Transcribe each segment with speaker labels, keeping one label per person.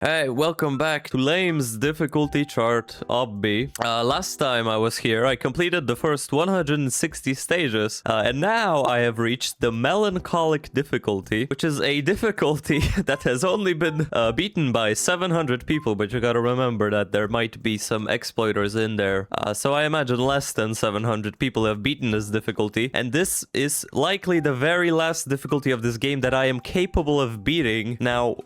Speaker 1: Hey, welcome back to Laime's difficulty chart, Obby. Last time I was here, I completed the first 160 stages, and now I have reached the Melancholic difficulty, which is a difficulty that has only been beaten by 700 people, but you gotta remember that there might be some exploiters in there. So I imagine less than 700 people have beaten this difficulty, and this is likely the very last difficulty of this game that I am capable of beating. Now,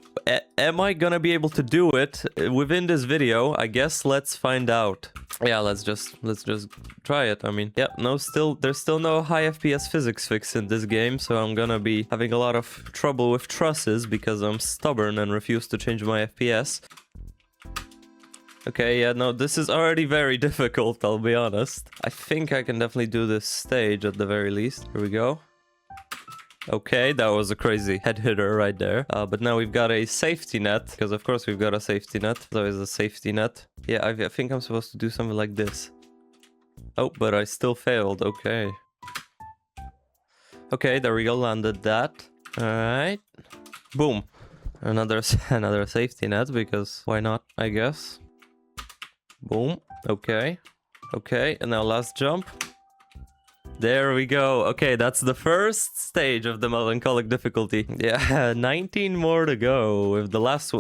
Speaker 1: am I gonna be able to do it within this video? I guess let's find out. Yeah, let's just try it. I mean, yeah, there's still no high FPS physics fix in this game, so I'm gonna be having a lot of trouble with trusses because I'm stubborn and refuse to change my FPS. Okay, yeah, no, this is already very difficult, I'll be honest. I think I can definitely do this stage at the very least. Here we go. Okay, that was a crazy head hitter right there. But now we've got a safety net, because of course we've got a safety net. There is a safety net. Yeah, I think I'm supposed to do something like this. Oh, but I still failed. Okay. Okay, there we go. Landed that. All right. Boom. Another safety net, because why not, I guess. Boom. Okay. Okay, and now last jump. There we go. Okay, that's the first stage of the Melancholic difficulty. Yeah, 19 more to go. With the last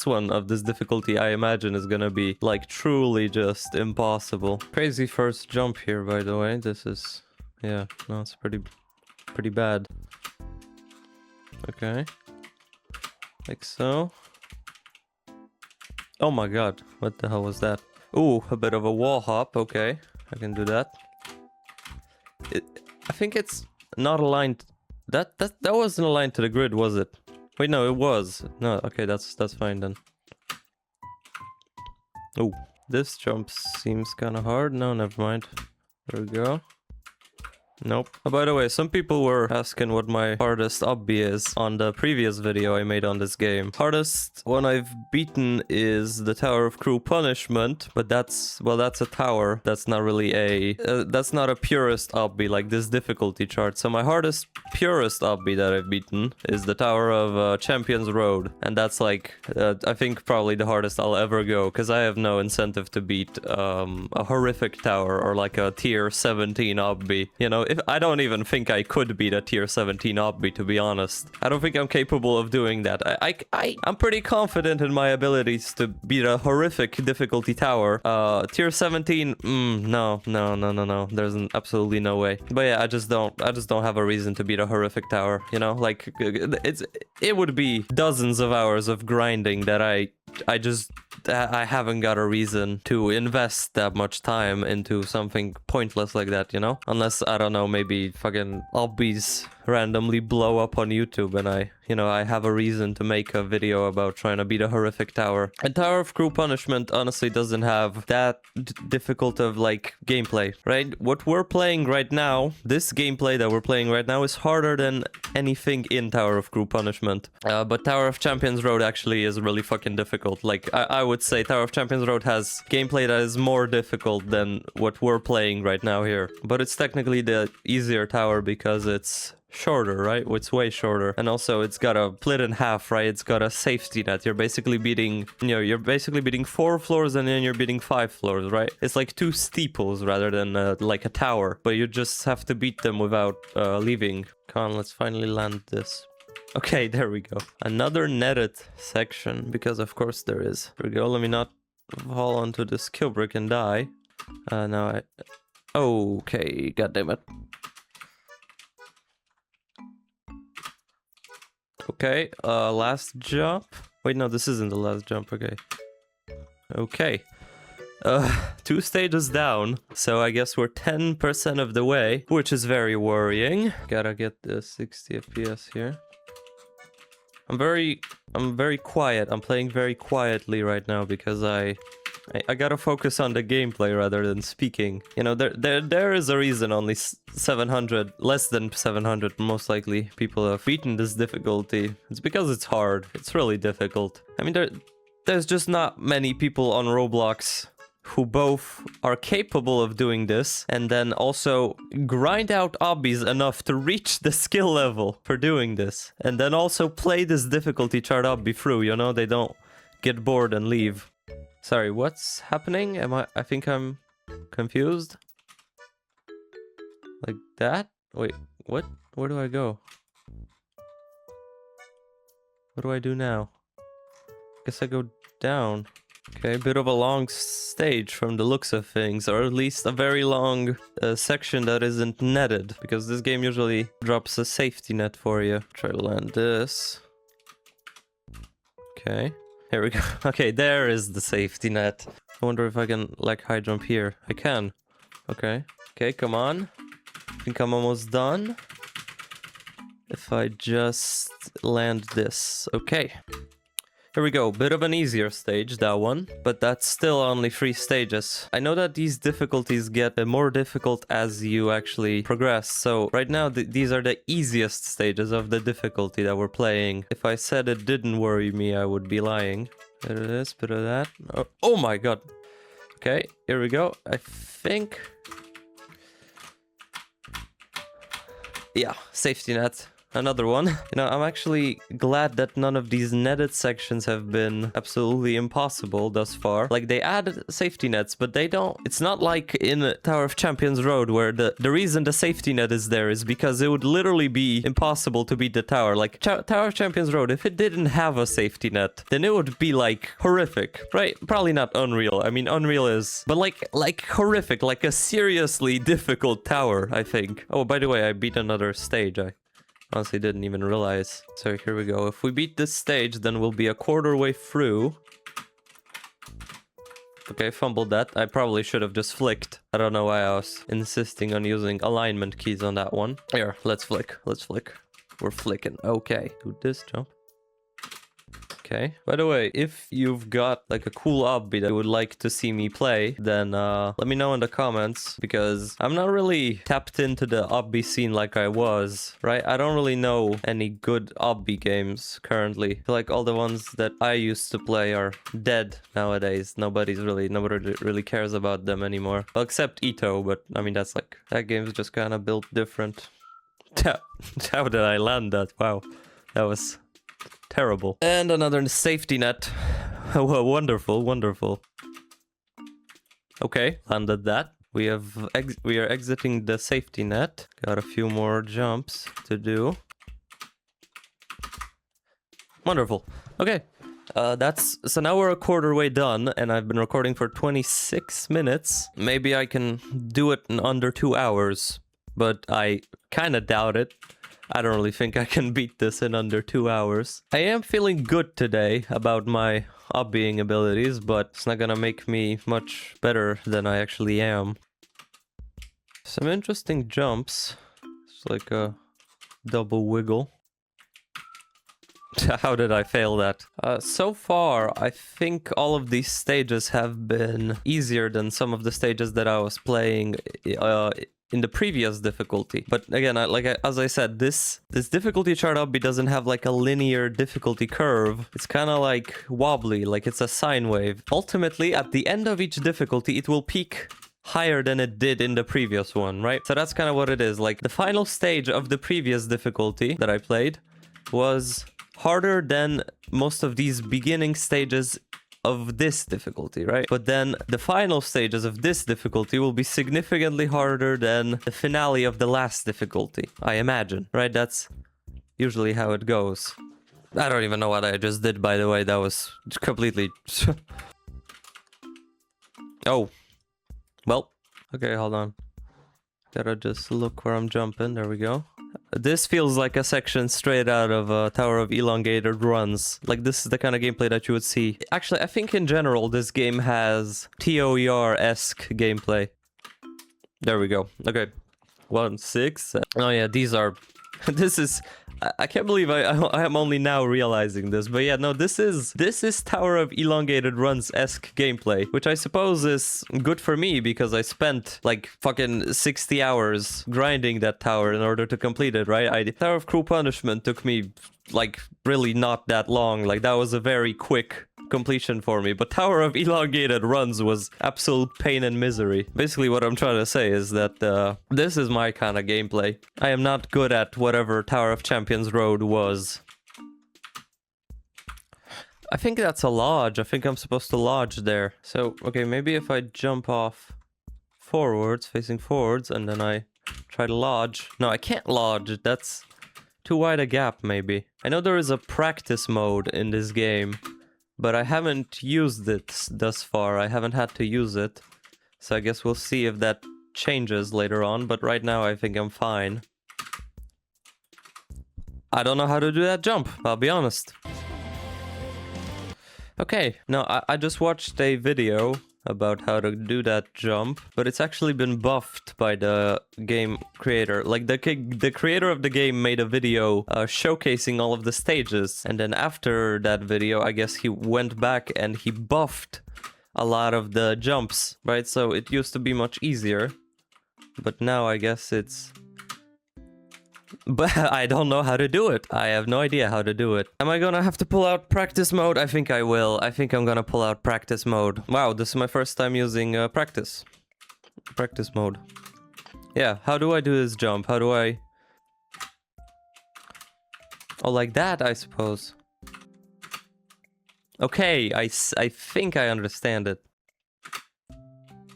Speaker 1: one of this difficulty, I imagine, is gonna be like truly just impossible. Crazy first jump here, by the way. This is, yeah, no, it's pretty bad. Okay, like so. Oh my god, what the hell was that? Ooh, a bit of a wall hop. Okay, I can do that. I think it's not aligned. That wasn't aligned to the grid, was it? Wait, no, it was. No, okay, that's fine then. Oh, this jump seems kind of hard. No, never mind. There we go. Nope. Oh, by the way, some people were asking what my hardest obby is on the previous video I made on this game. Hardest one I've beaten is the Tower of Cruel Punishment, but that's a tower. That's not really that's not a purest obby like this difficulty chart. So my hardest purest obby that I've beaten is the Tower of Champions Road, and that's like I think probably the hardest I'll ever go, because I have no incentive to beat a horrific tower or like a tier 17 obby. You know, I don't even think I could beat a tier 17 obby, to be honest. I don't think I'm capable of doing that. I'm pretty confident in my abilities to beat a horrific difficulty tower. Tier 17, no. There's absolutely no way. But yeah, I just don't have a reason to beat a horrific tower, you know? Like, it would be dozens of hours of grinding that I haven't got a reason to invest that much time into something pointless like that, you know? Unless, I don't know, maybe fucking obbies randomly blow up on YouTube and I have a reason to make a video about trying to beat a horrific tower. And Tower of Cruel Punishment honestly doesn't have that difficult of like gameplay, right? What we're playing right now, this gameplay that we're playing right now, is harder than anything in Tower of Cruel Punishment. But Tower of Champions Road actually is really fucking difficult. Like, I would say Tower of Champions Road has gameplay that is more difficult than what we're playing right now here. But it's technically the easier tower because it's shorter, right? It's way shorter, and also it's got a split in half, right? It's got a safety net. You're basically beating 4 floors and then you're beating 5 floors, right? It's like 2 steeples rather than like a tower, but you just have to beat them without leaving. Come on, let's finally land this. Okay, there we go. Another netted section, because of course there is. Here we go. Let me not fall onto this kill brick and die. Now okay, goddammit. Okay, last jump. Wait, no, this isn't the last jump. Okay. Okay. 2 stages down, so I guess we're 10% of the way, which is very worrying. Gotta get the 60 FPS here. I'm very quiet. I'm playing very quietly right now because I gotta focus on the gameplay rather than speaking. You know, there is a reason only 700, less than 700 most likely, people have beaten this difficulty. It's because it's hard. It's really difficult. I mean, there's just not many people on Roblox who both are capable of doing this and then also grind out obbies enough to reach the skill level for doing this, and then also play this difficulty chart obby through, you know? They don't get bored and leave. Sorry, what's happening? I think I'm confused. Like that? Wait, what? Where do I go? What do I do now? Guess I go down. Okay, bit of a long stage from the looks of things, or at least a very long section that isn't netted, because this game usually drops a safety net for you. Try to land this. Okay, here we go. Okay, there is the safety net. I wonder if I can, like, high jump here. I can. Okay. Okay, come on. I think I'm almost done. If I just land this. Okay. Here we go. Bit of an easier stage, that one. But that's still only 3 stages. I know that these difficulties get more difficult as you actually progress. So right now, these are the easiest stages of the difficulty that we're playing. If I said it didn't worry me, I would be lying. Bit of this, bit of that. Oh my god. Okay, here we go. I think... yeah, safety net. Another one. You know, I'm actually glad that none of these netted sections have been absolutely impossible thus far. Like, they added safety nets, but they don't... It's not like in Tower of Champions Road, where the reason the safety net is there is because it would literally be impossible to beat the tower. Like, Tower of Champions Road, if it didn't have a safety net, then it would be, like, horrific. Right? Probably not Unreal. I mean, Unreal is... But, like horrific. Like, a seriously difficult tower, I think. Oh, by the way, I beat another stage. I honestly didn't even realize. So here we go. If we beat this stage, then we'll be a quarter way through. Okay, fumbled that. I probably should have just flicked. I don't know why I was insisting on using alignment keys on that one. Here, let's flick. Let's flick. We're flicking. Okay. Do this jump. Okay. By the way, if you've got like a cool obby that you would like to see me play, then let me know in the comments, because I'm not really tapped into the obby scene like I was, right? I don't really know any good obby games currently. I feel like all the ones that I used to play are dead nowadays. Nobody really cares about them anymore. Well, except Ito, but I mean, that's like, that game's just kind of built different. How did I land that? Wow. That was... terrible. And another safety net. Well, wonderful, wonderful. Okay, landed that. We are exiting the safety net. Got a few more jumps to do. Wonderful. Okay. So now we're a quarter way done, and I've been recording for 26 minutes. Maybe I can do it in under 2 hours, but I kind of doubt it. I don't really think I can beat this in under 2 hours. I am feeling good today about my obbying abilities, but it's not gonna make me much better than I actually am. Some interesting jumps. It's like a double wiggle. How did I fail that? So far, I think all of these stages have been easier than some of the stages that I was playing in the previous difficulty. But again, as I said, this difficulty chart obby doesn't have like a linear difficulty curve. It's kind of like wobbly, like it's a sine wave. Ultimately, at the end of each difficulty, it will peak higher than it did in the previous one, right? So that's kind of what it is. Like, the final stage of the previous difficulty that I played was harder than most of these beginning stages of this difficulty, right? But then the final stages of this difficulty will be significantly harder than the finale of the last difficulty, I imagine, right? That's usually how it goes. I don't even know what I just did, by the way. That was completely... Oh. Well. Okay, hold on. Gotta just look where I'm jumping. There we go. This feels like a section straight out of Tower of Elongated Runs. Like, this is the kind of gameplay that you would see. Actually, I think in general, this game has TOER-esque gameplay. There we go. Okay. 1, 6. Oh yeah, these are... This is... I can't believe I am only now realizing this, but yeah, no, this is Tower of Elongated Runs-esque gameplay, which I suppose is good for me because I spent like fucking 60 hours grinding that tower in order to complete it, right? Tower of Cruel Punishment took me like really not that long. Like, that was a very quick completion for me, but Tower of Elongated Runs was absolute pain and misery. Basically, what I'm trying to say is that this is my kind of gameplay. I am not good at whatever Tower of Champions Road was. I think that's a lodge. I think I'm supposed to lodge there. So, okay, maybe if I jump off forwards, facing forwards, and then I try to lodge. No, I can't lodge. That's too wide a gap, maybe. I know there is a practice mode in this game, but I haven't used it thus far. I haven't had to use it. So I guess we'll see if that changes later on, but right now I think I'm fine. I don't know how to do that jump, I'll be honest. Okay, now I just watched a video about how to do that jump, but it's actually been buffed by the game creator. Like, the creator of the game made a video showcasing all of the stages, and then after that video, I guess he went back and he buffed a lot of the jumps, right? So it used to be much easier, but now I guess it's... But I don't know how to do it. I have no idea how to do it. Am I gonna have to pull out practice mode? I think I will. I think I'm gonna pull out practice mode. Wow, this is my first time using practice mode. Yeah, how do I do this jump? How do I... Oh, like that, I suppose. Okay, I think I understand it.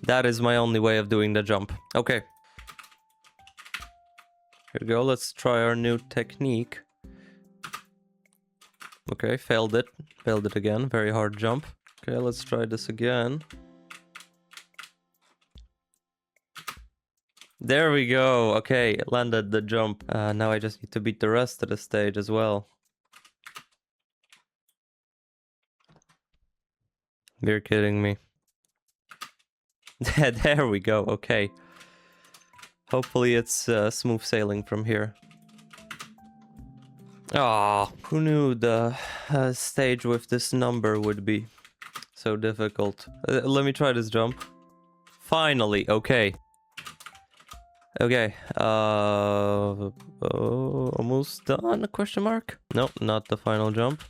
Speaker 1: That is my only way of doing the jump. Okay. Here we go, let's try our new technique. Okay, failed it. Failed it again, very hard jump. Okay, let's try this again. There we go, okay, landed the jump. Now I just need to beat the rest of the stage as well. You're kidding me. There we go, okay. Hopefully it's smooth sailing from here. Ah, who knew the stage with this number would be so difficult? Let me try this jump. Finally, okay. Okay, almost done, question mark? Nope, not the final jump.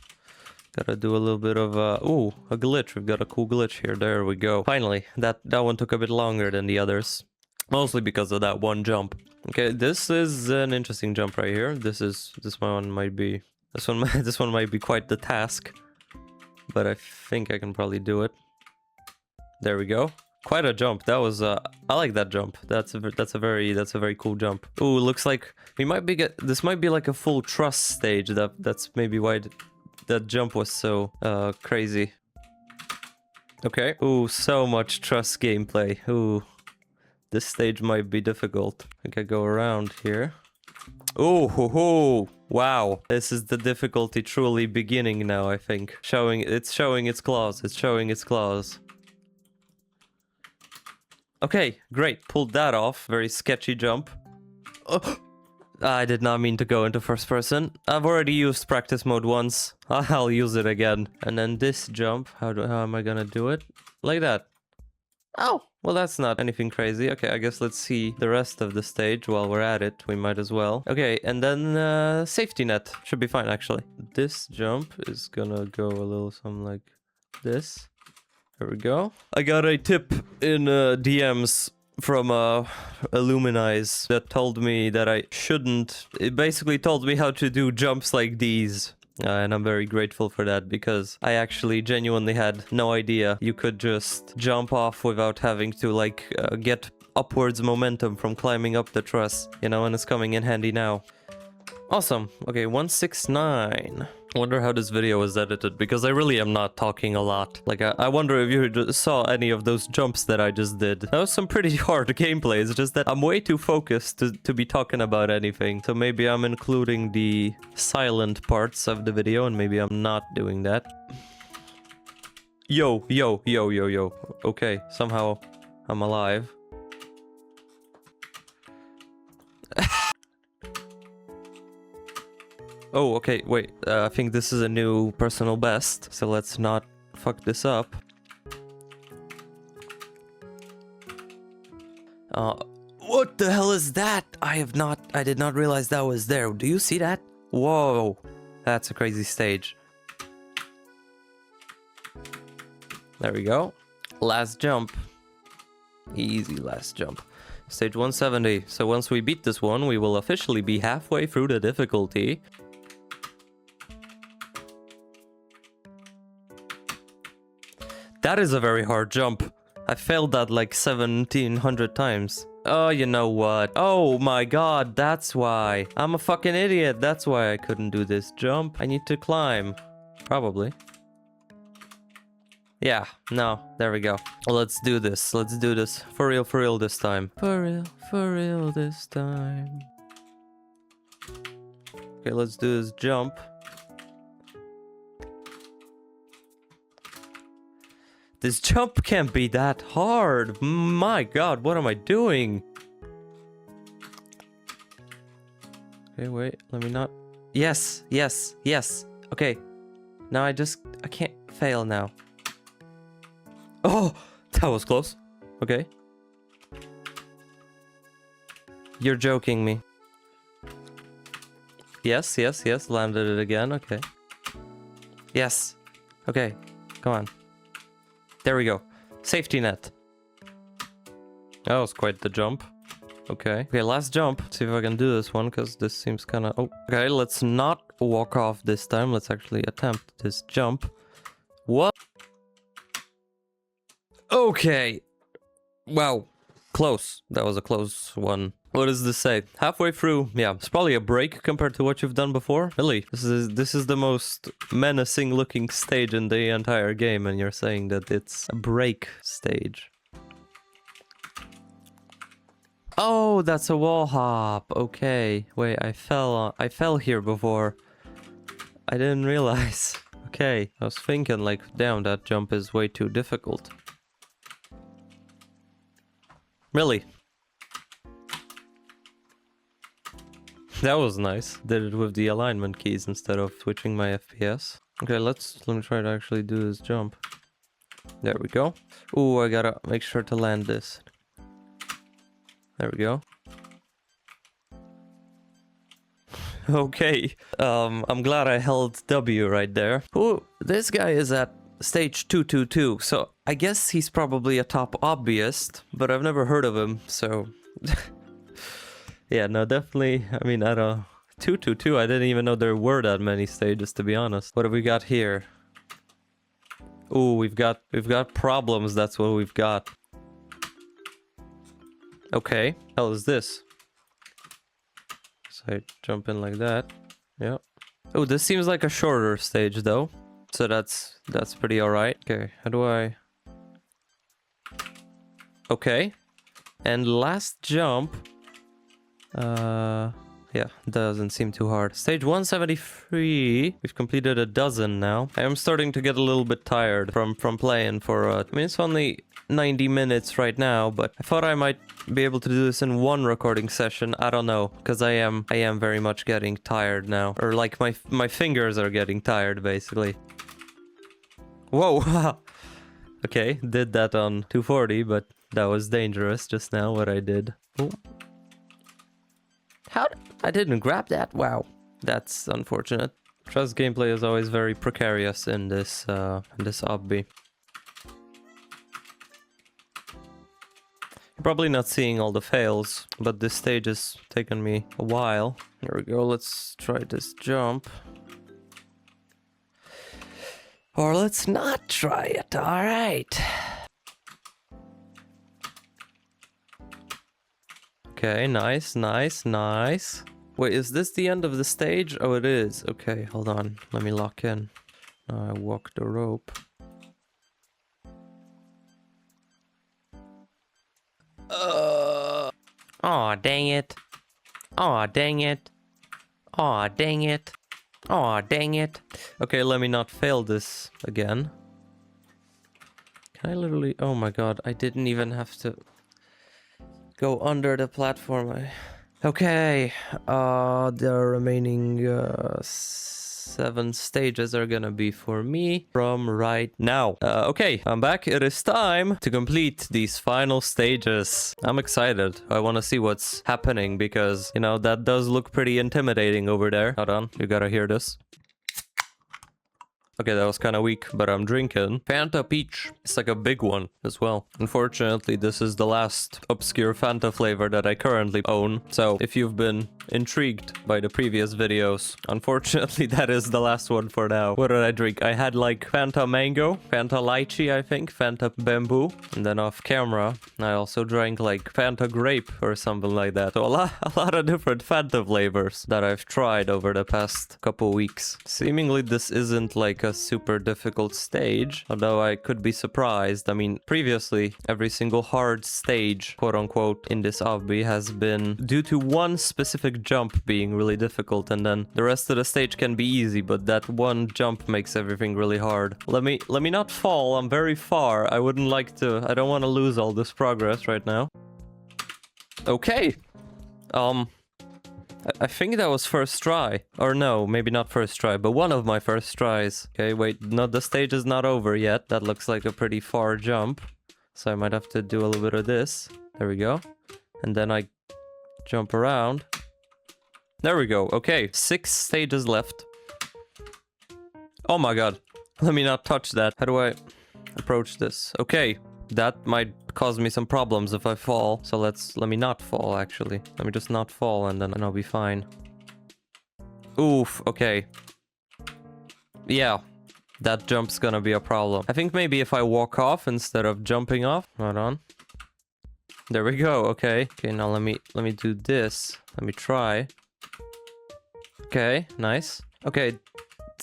Speaker 1: Gotta do a little bit of, ooh, a glitch. We've got a cool glitch here. There we go. Finally, that one took a bit longer than the others. Mostly because of that one jump. Okay, this is an interesting jump right here. This one might be quite the task. But I think I can probably do it. There we go. Quite a jump. That was I like that jump. That's a very cool jump. Ooh, looks like we might be this might be like a full truss stage. That's maybe why that jump was so crazy. Okay. Ooh, so much truss gameplay. Ooh. This stage might be difficult. I think I go around here. Oh, ho, ho. Wow. This is the difficulty truly beginning now, I think. It's showing its claws. It's showing its claws. Okay, great. Pulled that off. Very sketchy jump. Oh. I did not mean to go into first person. I've already used practice mode once. I'll use it again. And then this jump. How am I gonna do it? Like that. Oh, well, that's not anything crazy. Okay, I guess let's see the rest of the stage while we're at it. We might as well. Okay, and then safety net. Should be fine, actually. This jump is gonna go a little something like this. There we go. I got a tip in DMs from Illuminize that told me that I shouldn't. It basically told me how to do jumps like these. And I'm very grateful for that, because I actually genuinely had no idea you could just jump off without having to, like, get upwards momentum from climbing up the truss, you know, and it's coming in handy now. Awesome. Okay, 169. I wonder how this video was edited, because I really am not talking a lot. Like, I wonder if you saw any of those jumps that I just did. That was some pretty hard gameplay. It's just that I'm way too focused to be talking about anything. So maybe I'm including the silent parts of the video, and maybe I'm not doing that. Yo, yo, yo, yo, yo. Okay, somehow I'm alive. Oh, okay, wait, I think this is a new personal best, so let's not fuck this up. What the hell is that? I did not realize that was there. Do you see that? Whoa, that's a crazy stage. There we go. Last jump. Easy last jump. Stage 170. So once we beat this one, we will officially be halfway through the difficulty. That is a very hard jump. I failed that like 1700 times. Oh, you know what? Oh my god, that's why. I'm a fucking idiot. That's why I couldn't do this jump. I need to climb. Probably. Yeah, no, there we go. Let's do this. Let's do this. For real this time. For real this time. Okay, let's do this jump. This jump can't be that hard. My god, what am I doing? Okay, wait, let me not... Yes, yes, yes. Okay. Now I can't fail now. Oh, that was close. Okay. You're joking me. Yes, yes, yes. Landed it again. Okay. Yes. Okay. Come on. There we go. Safety net. That was quite the jump. Okay. Okay, last jump. See if I can do this one, because this seems kind of... Oh, okay, let's not walk off this time. Let's actually attempt this jump. What? Okay. Wow. Close. That was a close one. What does this say? Halfway through. Yeah, it's probably a break compared to what you've done before. Really? This is the most menacing looking stage in the entire game, and you're saying that it's a break stage. Oh, that's a wall hop. Okay. Wait, I fell here before. I didn't realize. Okay. I was thinking like, damn, that jump is way too difficult. Really? That was nice. Did it with the alignment keys instead of switching my FPS. Okay, let me try to actually do this jump. There we go. Ooh, I gotta make sure to land this. There we go. Okay. I'm glad I held W right there. Ooh, this guy is at stage 222, so I guess he's probably a top obbyist, but I've never heard of him, so... Yeah, no, definitely. I mean, I don't... 222, I didn't even know there were that many stages, to be honest. What have we got here? Ooh, we've got problems, that's what we've got. Okay, hell is this? So I jump in like that. Yeah. Oh, this seems like a shorter stage, though. So that's pretty alright. Okay, how do I... Okay. And last jump... yeah, doesn't seem too hard. Stage 173. We've completed a dozen now. I am starting to get a little bit tired from playing for, I mean, it's only 90 minutes right now, but I thought I might be able to do this in one recording session. I don't know, because I am very much getting tired now. Or like my fingers are getting tired, basically. Whoa! Okay, did that on 240, but that was dangerous just now, what I did. Ooh. How? I didn't grab that. Wow, that's unfortunate. Trust gameplay is always very precarious in this obby. You're probably not seeing all the fails, but this stage has taken me a while. Here we go. Let's try this jump. Or let's not try it. All right. Okay, nice, nice, nice. Wait, is this the end of the stage? Oh, it is. Okay, hold on. Let me lock in. Now I walk the rope. Aw, dang it. Aw, dang it. Aw, dang it. Aw, dang it. Okay, let me not fail this again. Can I literally... Oh my god, I didn't even have to... go under the platform. Okay, the remaining 7 stages are gonna be for me from right now. Okay, I'm back. It is time to complete these final stages. I'm excited. I want to see what's happening because, you know, that does look pretty intimidating over there. Hold on, you gotta hear this. Okay, that was kind of weak, but I'm drinking Fanta Peach. It's like a big one as well. Unfortunately, this is the last obscure Fanta flavor that I currently own. So if you've been intrigued by the previous videos, unfortunately, that is the last one for now. What did I drink? I had like Fanta Mango, Fanta Lychee, I think, Fanta Bamboo. And then off camera, I also drank like Fanta Grape or something like that. So a lot of different Fanta flavors that I've tried over the past couple weeks. Seemingly this isn't like a super difficult stage, although I could be surprised. I mean, previously, every single hard stage, quote unquote, in this obby has been due to one specific jump being really difficult, and then the rest of the stage can be easy, but that one jump makes everything really hard. Let me not fall. I'm very far. I wouldn't like to. I don't want to lose all this progress right now. Okay. I think that was first try. Or no, maybe not first try, but one of my first tries. Okay, wait, no, the stage is not over yet. That looks like a pretty far jump. So I might have to do a little bit of this. There we go. And then I jump around. There we go. Okay, 6 stages left. Oh my god. Let me not touch that. How do I approach this? Okay, that might cause me some problems if I fall. So let me not fall, actually. Let me just not fall and then I'll be fine. Oof, okay. Yeah, that jump's gonna be a problem. I think maybe if I walk off instead of jumping off. Hold on. There we go, okay. Okay, now let me do this. Let me try. Okay, nice. Okay,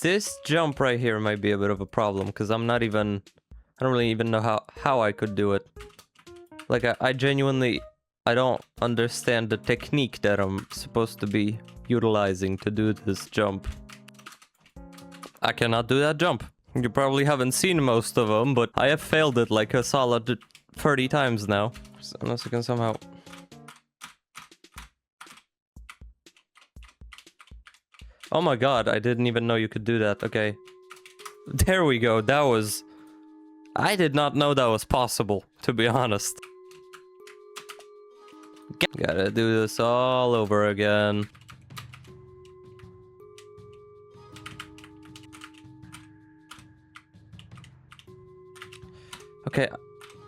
Speaker 1: this jump right here might be a bit of a problem because I don't really even know how I could do it. Like, I genuinely, I don't understand the technique that I'm supposed to be utilizing to do this jump. I cannot do that jump. You probably haven't seen most of them, but I have failed it like a solid 30 times now. Unless I can somehow... Oh my god, I didn't even know you could do that. Okay. There we go, that was... I did not know that was possible, to be honest. Gotta do this all over again. Okay,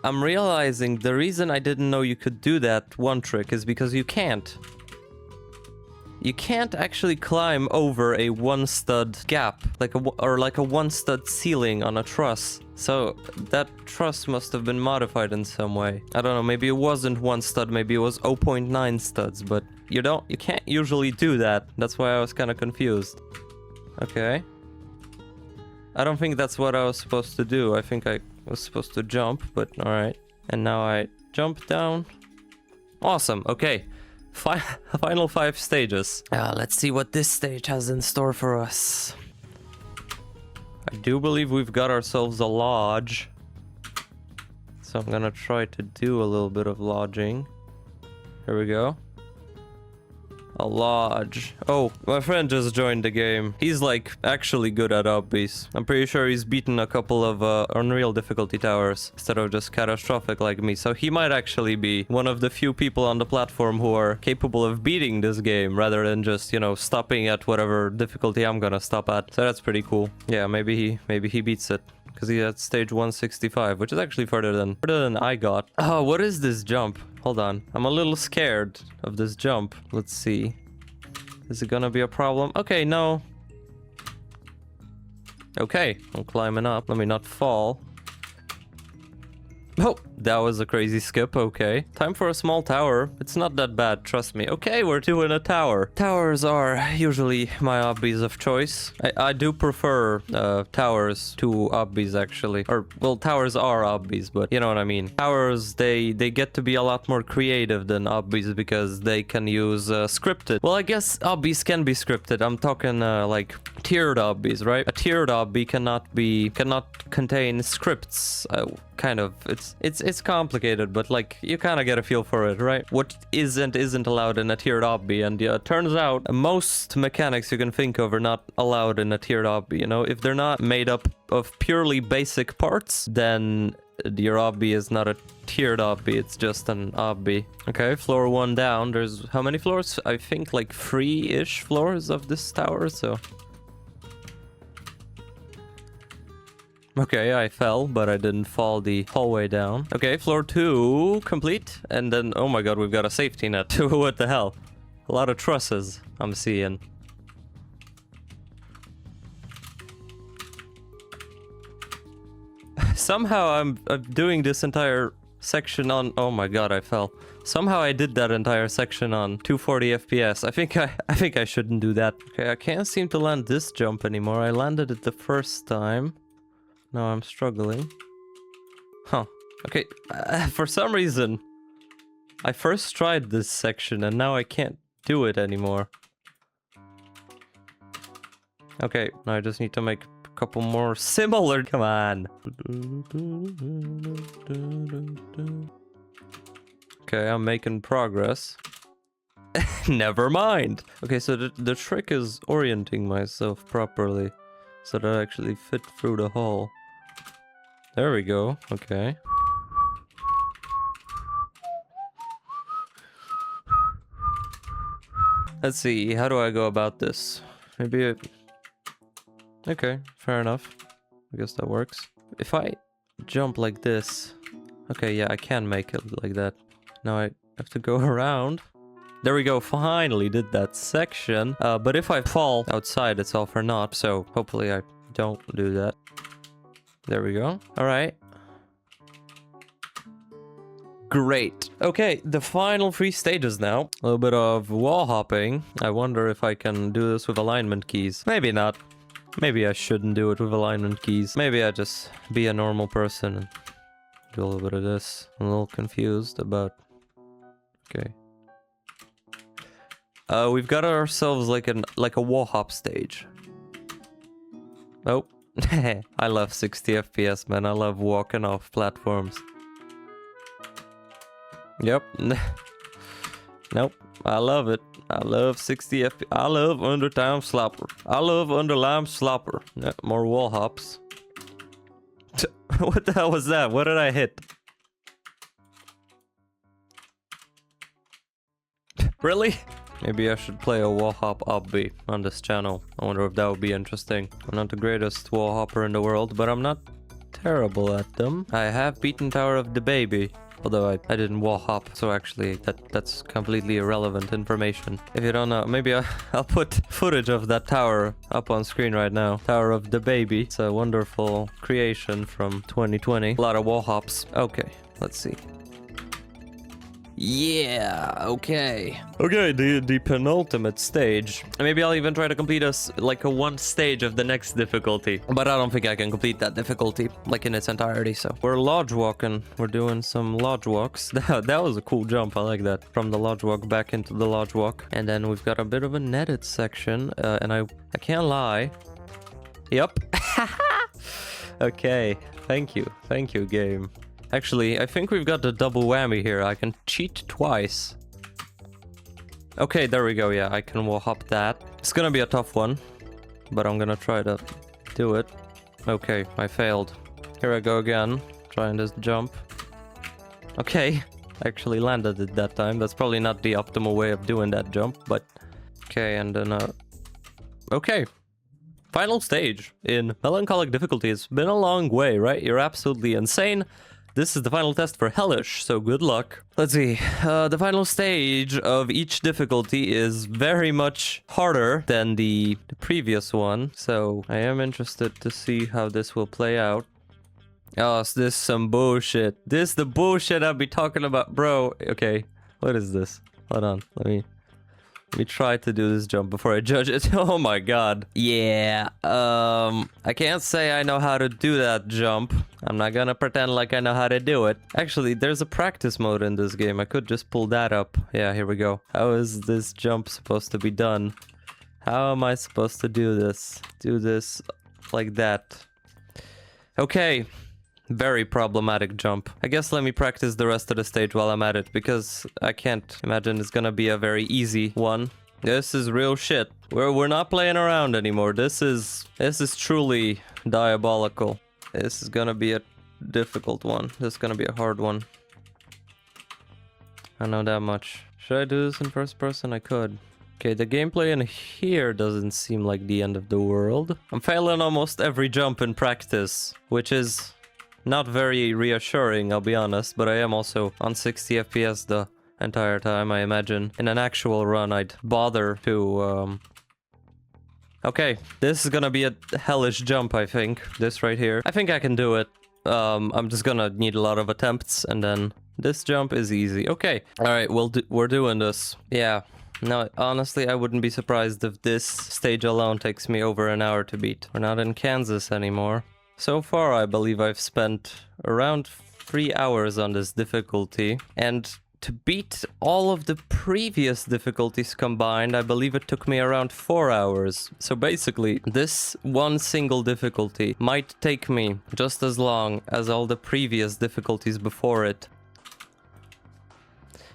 Speaker 1: I'm realizing the reason I didn't know you could do that one trick is because you can't. You can't actually climb over a one-stud gap, like a one-stud ceiling on a truss. So that truss must have been modified in some way. I don't know, maybe it wasn't one stud, maybe it was 0.9 studs, but you can't usually do that. That's why I was kind of confused. Okay. I don't think that's what I was supposed to do. I think I was supposed to jump, but alright. And now I jump down. Awesome, okay. Final 5 stages. Let's see what this stage has in store for us. I do believe we've got ourselves a lodge. So I'm gonna try to do a little bit of lodging. Here we go. A lodge. Oh, my friend just joined the game. He's like actually good at obbies. I'm pretty sure he's beaten a couple of unreal difficulty towers instead of just catastrophic like me. So he might actually be one of the few people on the platform who are capable of beating this game rather than just, you know, stopping at whatever difficulty I'm gonna stop at. So that's pretty cool. Yeah, maybe he beats it. Because he's at stage 165, which is actually further than I got. Oh, what is this jump? Hold on. I'm a little scared of this jump. Let's see. Is it gonna be a problem? Okay, no. Okay, I'm climbing up. Let me not fall. Oh, that was a crazy skip, okay. Time for a small tower. It's not that bad, trust me. Okay, we're doing a tower. Towers are usually my obbies of choice. I do prefer towers to obbies, actually. Or, well, towers are obbies, but you know what I mean. Towers, they get to be a lot more creative than obbies because they can use scripted. Well, I guess obbies can be scripted. I'm talking like tiered obbies, right? A tiered obby cannot contain scripts. Kind of. It's complicated, but like you kind of get a feel for it, right? What isn't allowed in a tiered obby, and yeah, it turns out most mechanics you can think of are not allowed in a tiered obby. You know, if they're not made up of purely basic parts, then your obby is not a tiered obby, it's just an obby. Okay, floor 1 down. There's how many floors? I think like 3-ish floors of this tower, so Okay, I fell, but I didn't fall the whole way down. Okay, floor 2 complete. And then, oh my god, we've got a safety net. What the hell? A lot of trusses I'm seeing. Somehow I'm doing this entire section on... Oh my god, I fell. Somehow I did that entire section on 240 FPS. I think I shouldn't do that. Okay, I can't seem to land this jump anymore. I landed it the first time. Now I'm struggling. Huh. Okay, for some reason, I first tried this section and now I can't do it anymore. Okay, now I just need to make a couple more similar. Come on. Okay, I'm making progress. Never mind. Okay, so the trick is orienting myself properly so that I actually fit through the hole. There we go. Okay. Let's see. How do I go about this? Maybe okay, fair enough. I guess that works. If I jump like this... Okay, yeah, I can make it like that. Now I have to go around. There we go, finally did that section. But if I fall outside, it's all for naught. So hopefully I don't do that. There we go. All right. Great. Okay, the final 3 stages now. A little bit of wall hopping. I wonder if I can do this with alignment keys. Maybe not. Maybe I shouldn't do it with alignment keys. Maybe I just be a normal person and do a little bit of this. I'm a little confused about... Okay. We've got ourselves like a wall hop stage. Oh. I love 60 FPS, man. I love walking off platforms. Yep. Nope. I love it. I love 60 FPS. I love undertime slapper. I love underlime slapper. Yeah, more wall hops. What the hell was that? What did I hit? Really? Maybe I should play a wall hop Obby on this channel. I wonder if that would be interesting. I'm not the greatest wall hopper in the world, but I'm not terrible at them. I have beaten Tower of the Baby. Although I didn't wall hop, so actually that's completely irrelevant information. If you don't know, maybe I'll put footage of that tower up on screen right now. Tower of the Baby. It's a wonderful creation from 2020. A lot of wall hops. Okay, let's see. Yeah, okay. Okay, the penultimate stage. Maybe I'll even try to complete like a 1 stage of the next difficulty. But I don't think I can complete that difficulty, like in its entirety, so. We're lodge walking. We're doing some lodge walks. That was a cool jump, I like that. From the lodge walk back into the lodge walk. And then we've got a bit of a netted section, and I can't lie. Yep. Okay, thank you, game. Actually, I think we've got the double whammy here. I can cheat twice. Okay, there we go. Yeah, I can wall hop that. It's gonna be a tough one, but I'm gonna try to do it. Okay, I failed. Here I go again, trying this jump. Okay, I actually landed it that time. That's probably not the optimal way of doing that jump, but... Okay, and then... Okay. Final stage in Melancholic difficulty. It's been a long way, right? You're absolutely insane. This is the final test for Hellish, so good luck. Let's see, the final stage of each difficulty is very much harder than the previous one, so I am interested to see how this will play out. Oh, is this some bullshit? This the bullshit I'll be talking about, bro. Okay, what is this? Hold on, let me try to do this jump before I judge it. Oh my god. Yeah, I can't say I know how to do that jump. I'm not gonna pretend like I know how to do it. Actually, there's a practice mode in this game. I could just pull that up. Yeah, here we go. How is this jump supposed to be done? How am I supposed to do this? Do this like that. Okay. Very problematic jump. I guess let me practice the rest of the stage while I'm at it, because I can't imagine it's gonna be a very easy one. This is real shit. We're not playing around anymore. This is truly diabolical. This is gonna be a difficult one. This is gonna be a hard one. I know that much. Should I do this in first person? I could. Okay, the gameplay in here doesn't seem like the end of the world. I'm failing almost every jump in practice, which is not very reassuring, I'll be honest, but I am also on 60 FPS the entire time. I imagine in an actual run I'd bother to Okay, this is gonna be a hellish jump, I think. This right here. I think I can do it. I'm just gonna need a lot of attempts, and then this jump is easy. Okay, alright, we're doing this. Yeah. No, honestly, I wouldn't be surprised if this stage alone takes me over an hour to beat. We're not in Kansas anymore. So far, I believe I've spent around 3 hours on this difficulty, and to beat all of the previous difficulties combined, I believe it took me around 4 hours. So basically, this one single difficulty might take me just as long as all the previous difficulties before it.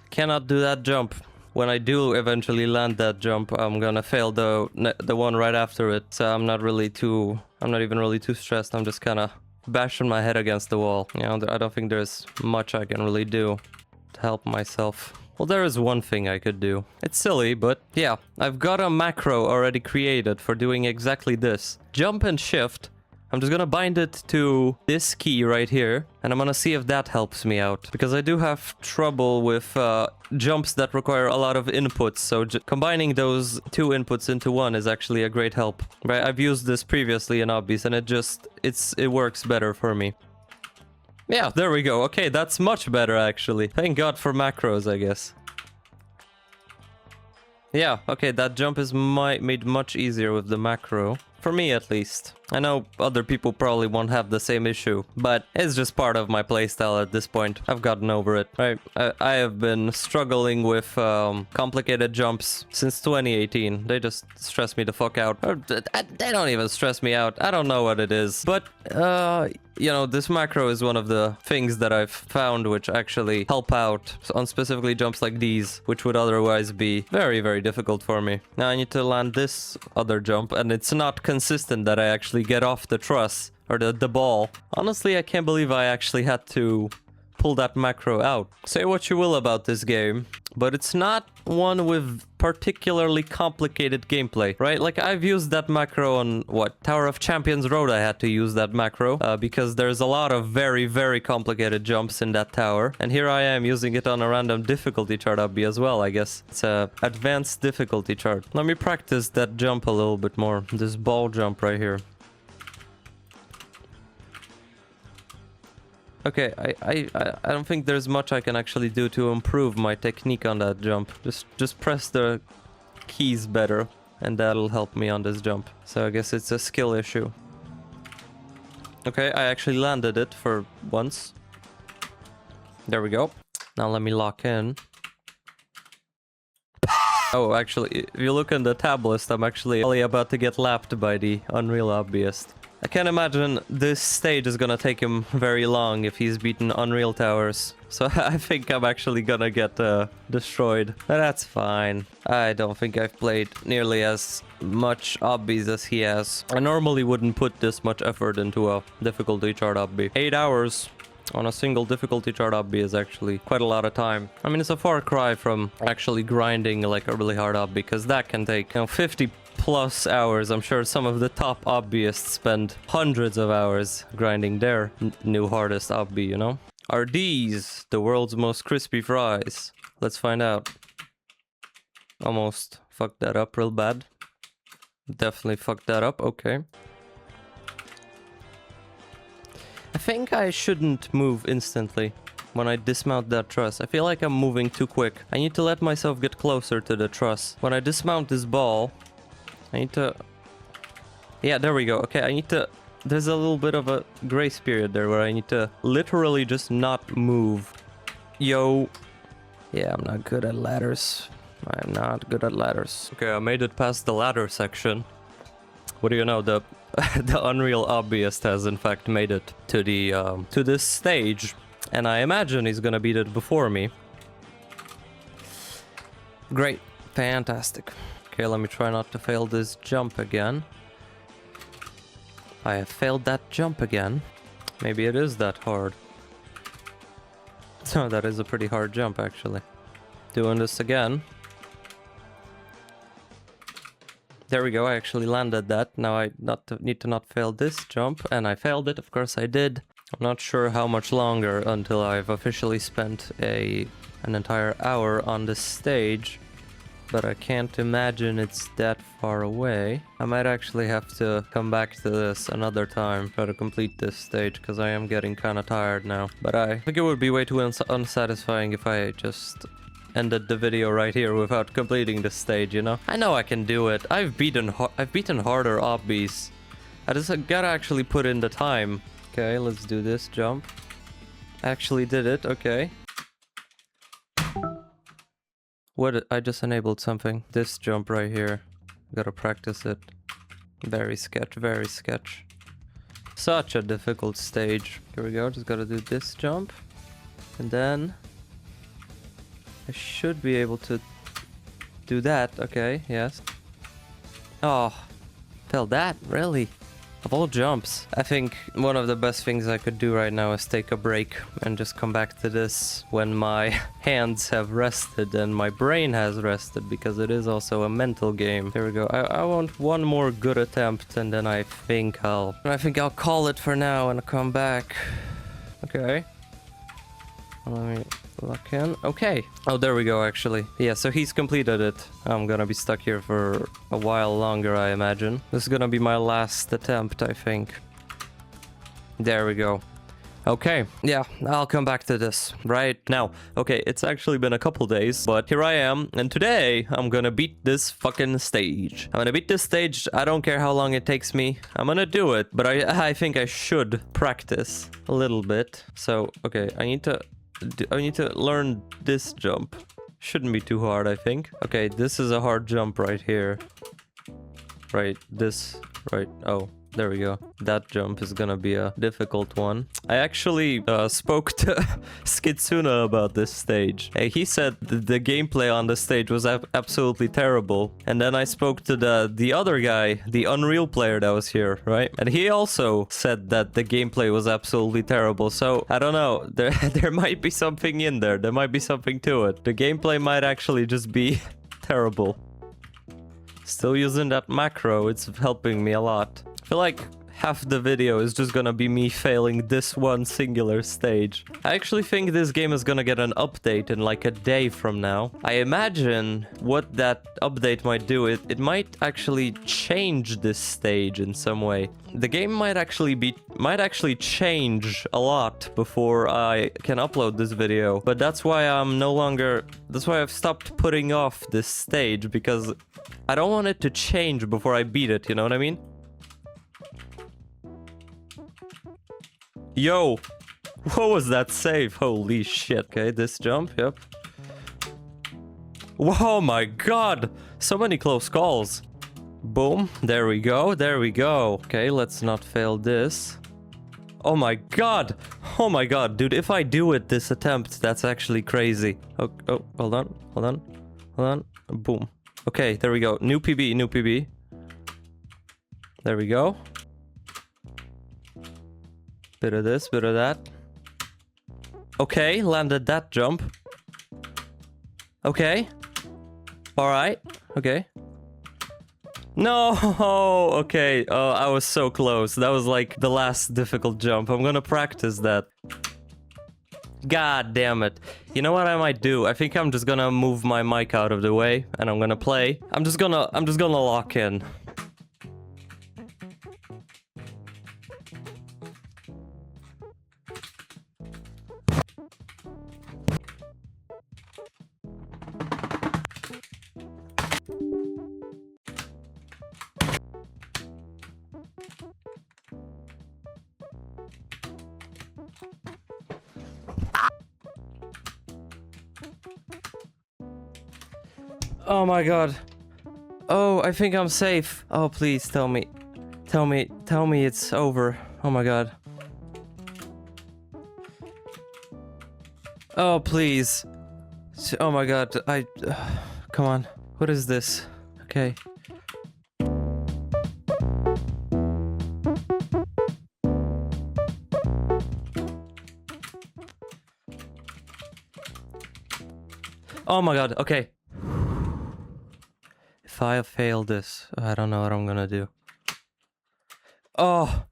Speaker 1: Cannot do that jump. When I do eventually land that jump, I'm gonna fail the one right after it. So I'm not even really too stressed. I'm just kinda bashing my head against the wall. You know, I don't think there's much I can really do to help myself. Well, there is one thing I could do. It's silly, but yeah, I've got a macro already created for doing exactly this. Jump and shift. I'm just gonna bind it to this key right here, and I'm gonna see if that helps me out. Because I do have trouble with jumps that require a lot of inputs, so combining those two inputs into one is actually a great help. Right, I've used this previously in Obbies, and it works better for me. Yeah, there we go. Okay, that's much better actually. Thank God for macros, I guess. Yeah, okay, that jump is made much easier with the macro. For me, at least. I know other people probably won't have the same issue, but it's just part of my playstyle at this point. I've gotten over it. Right, I have been struggling with complicated jumps since 2018. They just stress me the fuck out. Or, they don't even stress me out. I don't know what it is. But, you know, this macro is one of the things that I've found which actually help out on specifically jumps like these, which would otherwise be very, very difficult for me. Now I need to land this other jump, and it's not consistent that I actually get off the truss or the ball. Honestly, I can't believe I actually had to pull that macro out. Say what you will about this game, but it's not one with particularly complicated gameplay, right? Like, I've used that macro on, what, Tower of Champions Road. I had to use that macro because there's a lot of very, very complicated jumps in that tower. And here I am using it on a random difficulty chart Obby as well, I guess. It's a advanced difficulty chart. Let me practice that jump a little bit more. This ball jump right here. Okay, I don't think there's much I can actually do to improve my technique on that jump. Just press the keys better, and that'll help me on this jump. So I guess it's a skill issue. Okay, I actually landed it for once. There we go. Now let me lock in. Oh, actually, if you look in the tab list, I'm actually only about to get lapped by the Unreal Obbyist. I can't imagine this stage is gonna take him very long if he's beaten Unreal Towers. So I think I'm actually gonna get destroyed. But that's fine. I don't think I've played nearly as much Obbies as he has. I normally wouldn't put this much effort into a difficulty chart Obby. 8 hours on a single difficulty chart Obby is actually quite a lot of time. I mean, it's a far cry from actually grinding like a really hard Obby, because that can take, you know, 50 plus hours. I'm sure some of the top Obbyists spend hundreds of hours grinding their new hardest Obby, you know? Are these the world's most crispy fries? Let's find out. Almost fucked that up real bad. Definitely fucked that up, okay. I think I shouldn't move instantly when I dismount that truss. I feel like I'm moving too quick. I need to let myself get closer to the truss. When I dismount this ball, I need to... Yeah, there we go. Okay, I need to... There's a little bit of a grace period there where I need to literally just not move. Yo. Yeah, I'm not good at ladders. I'm not good at ladders. Okay, I made it past the ladder section. What do you know? The Unreal Obbyist has in fact made it to the to this stage, and I imagine he's gonna beat it before me. Great. Fantastic. Okay, let me try not to fail this jump again. I have failed that jump again. Maybe it is that hard. So that is a pretty hard jump, actually. Doing this again. There we go. I actually landed that. Now I need to not fail this jump. And I failed it. Of course I did. I'm not sure how much longer until I've officially spent an entire hour on this stage. But I can't imagine it's that far away. I might actually have to come back to this another time, try to complete this stage, because I am getting kind of tired now. But I think it would be way too unsatisfying if I just ended the video right here without completing this stage, you know? I know I can do it. I've beaten harder obbies. I just gotta actually put in the time. Okay, let's do this jump. I actually did it, okay. What? I just enabled something. This jump right here. Gotta practice it. Very sketch, very sketch. Such a difficult stage. Here we go, just gotta do this jump. And then I should be able to do that. Okay, yes. Oh, fell that? Really? Of all jumps, I think one of the best things I could do right now is take a break and just come back to this when my hands have rested and my brain has rested, because it is also a mental game. Here we go. I want one more good attempt, and then I think I'll call it for now and come back. Okay. Let me lock in. Okay. Oh, there we go, actually. Yeah, so he's completed it. I'm gonna be stuck here for a while longer, I imagine. This is gonna be my last attempt, I think. There we go. Okay, yeah, I'll come back to this right now. Okay, it's actually been a couple days, but here I am, and today I'm gonna beat this fucking stage. I'm gonna beat this stage. I don't care how long it takes me. I'm gonna do it, but I think I should practice a little bit. So, okay, I need to learn this jump. Shouldn't be too hard, I think. Okay, this is a hard jump right here. Right, this, right, oh, there we go. That jump is gonna be a difficult one. I actually spoke to Skitsuna about this stage. He said the gameplay on the stage was absolutely terrible. And then I spoke to the other guy, the Unreal player that was here, right? And he also said that the gameplay was absolutely terrible. So, I don't know. There might be something in there. There might be something to it. The gameplay might actually just be terrible. Still using that macro. It's helping me a lot. I feel like half the video is just gonna be me failing this one singular stage. I actually think this game is gonna get an update in like a day from now. I imagine what that update might do, it might actually change this stage in some way. The game might actually change a lot before I can upload this video. But that's why I've stopped putting off this stage, because I don't want it to change before I beat it, you know what I mean? Yo, what was that save? Holy shit. Okay, this jump, yep. Oh my god, so many close calls. Boom, there we go, there we go. Okay, let's not fail this. Oh my god, dude, if I do it this attempt, that's actually crazy. Oh, hold on. Boom. Okay, there we go, new PB. There we go. Bit of this, bit of that. Okay, landed that jump. Okay. Alright, okay. No, okay. Oh, I was so close. That was like the last difficult jump. I'm gonna practice that. God damn it. You know what I might do? I think I'm just gonna move my mic out of the way and I'm gonna play. I'm just gonna lock in. Oh my god. Oh, I think I'm safe. Oh, please tell me it's over. Oh my god. Oh, please. Oh my god. Come on. What is this? Okay. Oh my god. Okay. if I fail this, I don't know what I'm gonna do. Oh.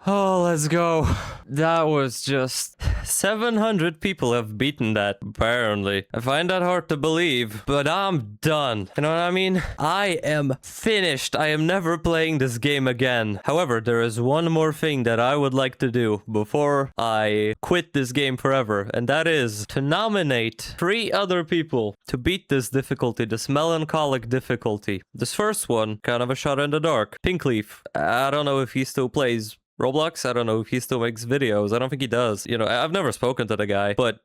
Speaker 1: Oh, let's go. That was just... 700 people have beaten that, apparently. I find that hard to believe, but I'm done. You know what I mean? I am finished. I am never playing this game again. However, there is one more thing that I would like to do before I quit this game forever, and that is to nominate 3 other people to beat this difficulty, this melancholic difficulty. This first one, kind of a shot in the dark. Pinkleaf. I don't know if he still plays Roblox. I don't know if he still makes videos. I don't think he does. You know, I've never spoken to the guy, but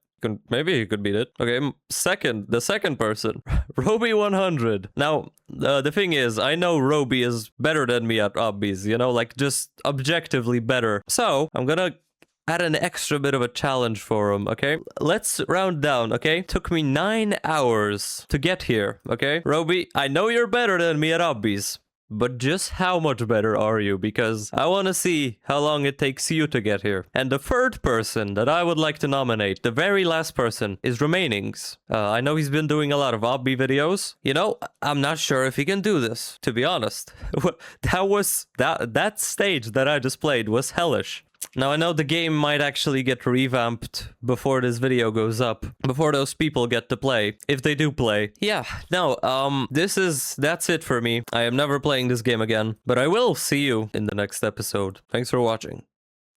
Speaker 1: maybe he could beat it. Okay, the second person, Roby 100. Now, the thing is, I know Roby is better than me at obbies, you know, like just objectively better. So I'm gonna add an extra bit of a challenge for him, okay? Let's round down, okay? Took me 9 hours to get here, okay? Roby, I know you're better than me at obbies. But just how much better are you? Because I want to see how long it takes you to get here. And the third person that I would like to nominate, the very last person, is Remainings. I know he's been doing a lot of Obby videos. You know, I'm not sure if he can do this, to be honest. That stage that I just played was hellish. Now, I know the game might actually get revamped before this video goes up, before those people get to play, if they do play. Yeah, no, that's it for me. I am never playing this game again, but I will see you in the next episode. Thanks for watching.